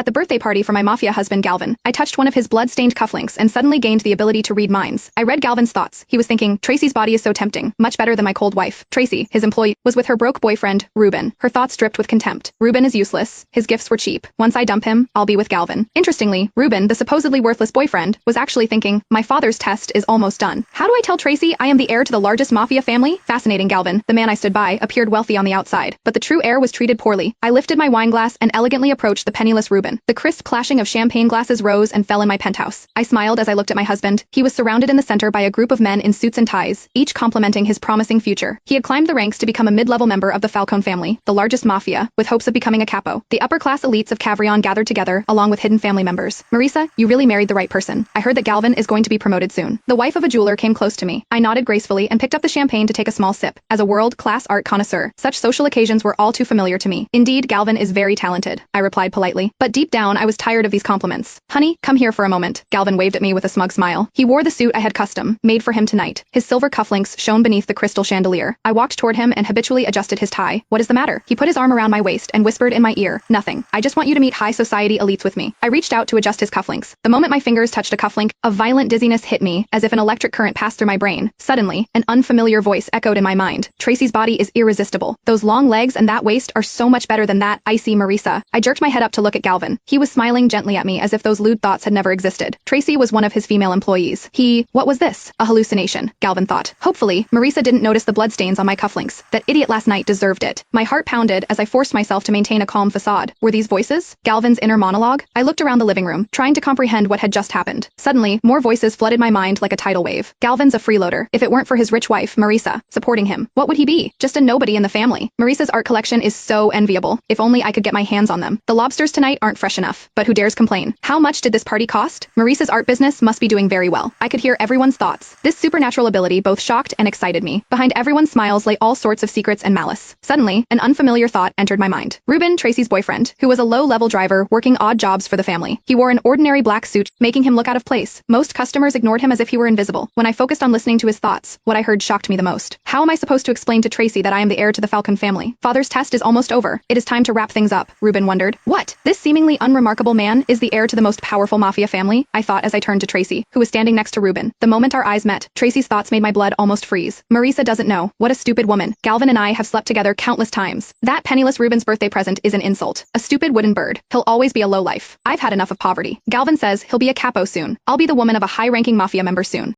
At the birthday party for my mafia husband Galvin, I touched one of his blood-stained cufflinks and suddenly gained the ability to read minds. I read Galvin's thoughts. He was thinking, Tracy's body is so tempting, much better than my cold wife. Tracy, his employee, was with her broke boyfriend, Ruben. Her thoughts dripped with contempt. Ruben is useless. His gifts were cheap. Once I dump him, I'll be with Galvin. Interestingly, Ruben, the supposedly worthless boyfriend, was actually thinking, my father's test is almost done. How do I tell Tracy I am the heir to the largest mafia family? Fascinating. Galvin, the man I stood by, appeared wealthy on the outside, but the true heir was treated poorly. I lifted my wine glass and elegantly approached the penniless Ruben. The crisp clashing of champagne glasses rose and fell in my penthouse. I smiled as I looked at my husband. He was surrounded in the center by a group of men in suits and ties, each complimenting his promising future. He had climbed the ranks to become a mid-level member of the Falcone family, the largest mafia, with hopes of becoming a capo. The upper-class elites of Cavrion gathered together, along with hidden family members. Marisa, you really married the right person. I heard that Galvin is going to be promoted soon. The wife of a jeweler came close to me. I nodded gracefully and picked up the champagne to take a small sip. As a world-class art connoisseur, such social occasions were all too familiar to me. Indeed, Galvin is very talented, I replied politely. But deep down, I was tired of these compliments. Honey, come here for a moment. Galvin waved at me with a smug smile. He wore the suit I had custom made for him tonight. His silver cufflinks shone beneath the crystal chandelier. I walked toward him and habitually adjusted his tie. What is the matter? He put his arm around my waist and whispered in my ear, nothing. I just want you to meet high society elites with me. I reached out to adjust his cufflinks. The moment my fingers touched a cufflink, a violent dizziness hit me, as if an electric current passed through my brain. Suddenly, an unfamiliar voice echoed in my mind. Tracy's body is irresistible. Those long legs and that waist are so much better than that icy Marisa. I jerked my head up to look at Galvin. He was smiling gently at me as if those lewd thoughts had never existed. Tracy was one of his female employees. What was this? A hallucination, Galvin thought. Hopefully, Marisa didn't notice the bloodstains on my cufflinks. That idiot last night deserved it. My heart pounded as I forced myself to maintain a calm facade. Were these voices? Galvin's inner monologue? I looked around the living room, trying to comprehend what had just happened. Suddenly, more voices flooded my mind like a tidal wave. Galvin's a freeloader. If it weren't for his rich wife, Marisa, supporting him, what would he be? Just a nobody in the family. Marisa's art collection is so enviable. If only I could get my hands on them. The lobsters tonight aren't fresh enough, but who dares complain? How much did this party cost? Marisa's art business must be doing very well. I could hear everyone's thoughts. This supernatural ability both shocked and excited me. Behind everyone's smiles lay all sorts of secrets and malice. Suddenly, an unfamiliar thought entered my mind. Ruben, Tracy's boyfriend, who was a low-level driver working odd jobs for the family. He wore an ordinary black suit, making him look out of place. Most customers ignored him as if he were invisible. When I focused on listening to his thoughts, what I heard shocked me the most. How am I supposed to explain to Tracy that I am the heir to the Falcone family? Father's test is almost over. It is time to wrap things up, Ruben wondered. What? This seemingly unremarkable man is the heir to the most powerful mafia family? I thought as I turned to Tracy, who was standing next to Ruben. The moment our eyes met, Tracy's thoughts made my blood almost freeze. Marisa doesn't know. What a stupid woman. Galvin and I have slept together countless times. That penniless Ruben's birthday present is an insult. A stupid wooden bird. He'll always be a lowlife. I've had enough of poverty. Galvin says he'll be a capo soon. I'll be the woman of a high-ranking mafia member soon.